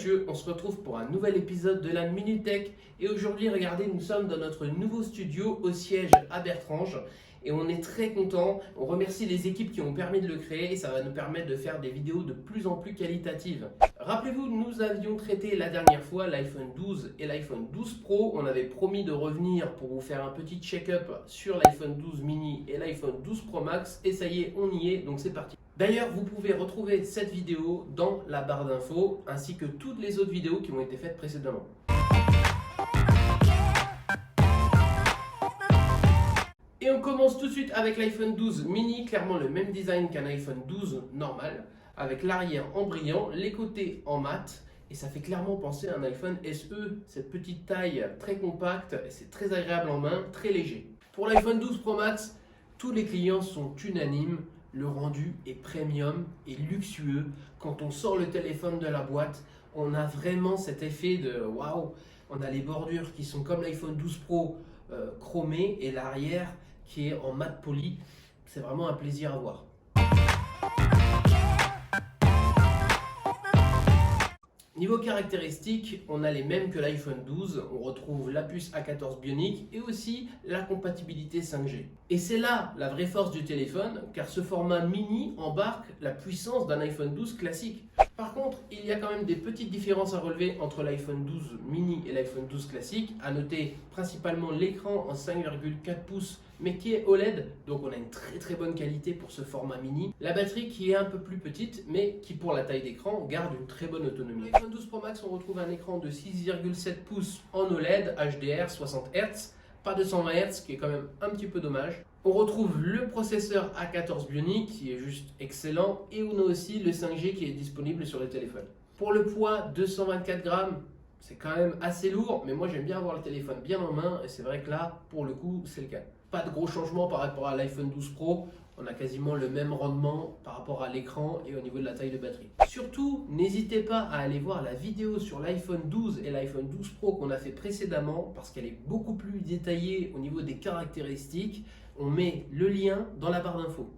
Mathieu, on se retrouve pour un nouvel épisode de la Minute Tech. Et aujourd'hui, regardez, nous sommes dans notre nouveau studio au siège à Bertrange. Et on est très content. On remercie les équipes qui ont permis de le créer et ça va nous permettre de faire des vidéos de plus en plus qualitatives. Rappelez-vous, nous avions traité la dernière fois l'iPhone 12 et l'iPhone 12 Pro. On avait promis de revenir pour vous faire un petit check-up sur l'iPhone 12 mini et l'iPhone 12 Pro Max. Et ça y est, on y est, donc c'est parti. D'ailleurs, vous pouvez retrouver cette vidéo dans la barre d'infos ainsi que toutes les autres vidéos qui ont été faites précédemment. Et on commence tout de suite avec l'iPhone 12 mini, clairement le même design qu'un iPhone 12 normal, avec l'arrière en brillant, les côtés en mat, et ça fait clairement penser à un iPhone SE, cette petite taille très compacte, et c'est très agréable en main, très léger. Pour l'iPhone 12 Pro Max, tous les clients sont unanimes, le rendu est premium et luxueux. Quand on sort le téléphone de la boîte, on a vraiment cet effet de waouh, on a les bordures qui sont comme l'iPhone 12 Pro chromé et l'arrière qui est en mat poli. C'est vraiment un plaisir à voir. Niveau caractéristiques, on a les mêmes que l'iPhone 12. On retrouve la puce A14 Bionic et aussi la compatibilité 5G. Et c'est là la vraie force du téléphone, car ce format mini embarque la puissance d'un iPhone 12 classique. Par contre, il y a quand même des petites différences à relever entre l'iPhone 12 mini et l'iPhone 12 classique. À noter principalement l'écran en 5,4 pouces, mais qui est OLED, donc on a une très bonne qualité pour ce format mini. La batterie qui est un peu plus petite, mais qui pour la taille d'écran garde une très bonne autonomie. L'iPhone 12 Pro Max, on retrouve un écran de 6,7 pouces en OLED, HDR 60 Hz, pas de 120 Hz, ce qui est quand même un petit peu dommage. On retrouve le processeur A14 Bionic qui est juste excellent et on a aussi le 5G qui est disponible sur le téléphone. Pour le poids, 224 grammes, c'est quand même assez lourd, mais moi j'aime bien avoir le téléphone bien en main et c'est vrai que là, pour le coup, c'est le cas. Pas de gros changements par rapport à l'iPhone 12 Pro, on a quasiment le même rendement par rapport à l'écran et au niveau de la taille de batterie. Surtout, n'hésitez pas à aller voir la vidéo sur l'iPhone 12 et l'iPhone 12 Pro qu'on a fait précédemment parce qu'elle est beaucoup plus détaillée au niveau des caractéristiques. On met le lien dans la barre d'infos.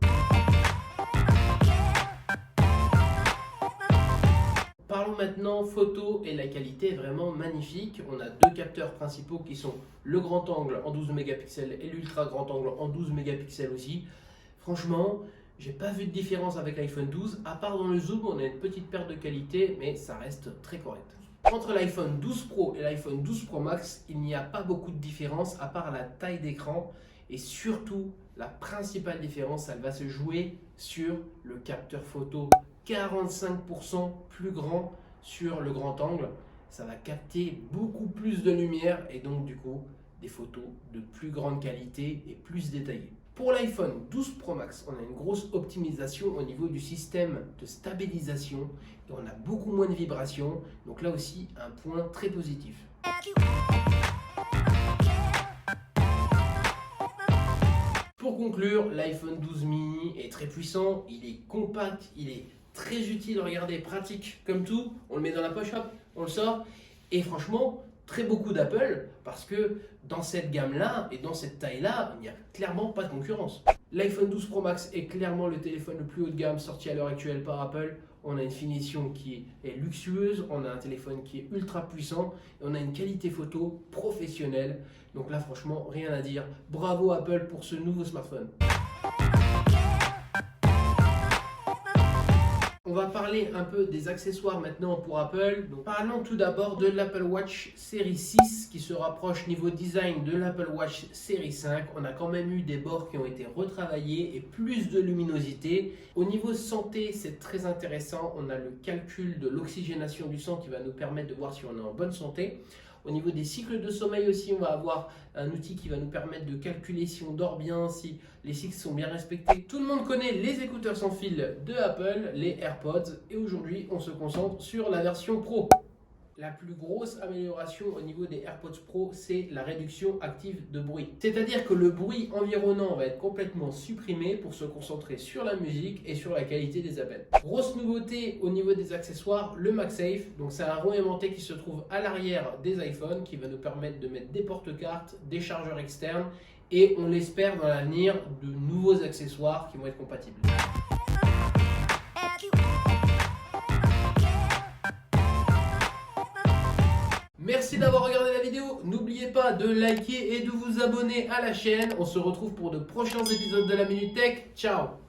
Parlons maintenant photo et la qualité est vraiment magnifique. On a deux capteurs principaux qui sont le grand angle en 12 mégapixels et l'ultra grand angle en 12 mégapixels aussi. Franchement, j'ai pas vu de différence avec l'iPhone 12. À part dans le zoom, on a une petite perte de qualité, mais ça reste très correct. Entre l'iPhone 12 Pro et l'iPhone 12 Pro Max, il n'y a pas beaucoup de différence à part la taille d'écran. Et surtout, la principale différence, elle va se jouer sur le capteur photo. 45% plus grand sur le grand angle. Ça va capter beaucoup plus de lumière et donc du coup, des photos de plus grande qualité et plus détaillées. Pour l'iPhone 12 Pro Max, on a une grosse optimisation au niveau du système de stabilisation et on a beaucoup moins de vibrations. Donc là aussi, un point très positif. Pour conclure, l'iPhone 12 mini est très puissant, il est compact, il est très utile, regardez, pratique comme tout. On le met dans la poche, hop, on le sort. Et franchement, très beaucoup d'Apple parce que dans cette gamme-là et dans cette taille-là, il n'y a clairement pas de concurrence. L'iPhone 12 Pro Max est clairement le téléphone le plus haut de gamme sorti à l'heure actuelle par Apple. On a une finition qui est luxueuse, on a un téléphone qui est ultra puissant et on a une qualité photo professionnelle. Donc là, franchement, rien à dire. Bravo Apple pour ce nouveau smartphone. On va parler un peu des accessoires maintenant pour Apple. Donc, parlons tout d'abord de l'Apple Watch Série 6 qui se rapproche niveau design de l'Apple Watch Série 5. On a quand même eu des bords qui ont été retravaillés et plus de luminosité. Au niveau santé, c'est très intéressant. On a le calcul de l'oxygénation du sang qui va nous permettre de voir si on est en bonne santé. Au niveau des cycles de sommeil aussi, on va avoir un outil qui va nous permettre de calculer si on dort bien, si les cycles sont bien respectés. Tout le monde connaît les écouteurs sans fil de Apple, les AirPods, et aujourd'hui on se concentre sur la version Pro. La plus grosse amélioration au niveau des AirPods Pro, c'est la réduction active de bruit. C'est-à-dire que le bruit environnant va être complètement supprimé pour se concentrer sur la musique et sur la qualité des appels. Grosse nouveauté au niveau des accessoires, le MagSafe. Donc c'est un rond aimanté qui se trouve à l'arrière des iPhones qui va nous permettre de mettre des porte-cartes, des chargeurs externes et on l'espère dans l'avenir de nouveaux accessoires qui vont être compatibles. Merci d'avoir regardé la vidéo. N'oubliez pas de liker et de vous abonner à la chaîne. On se retrouve pour de prochains épisodes de la Minute Tech. Ciao!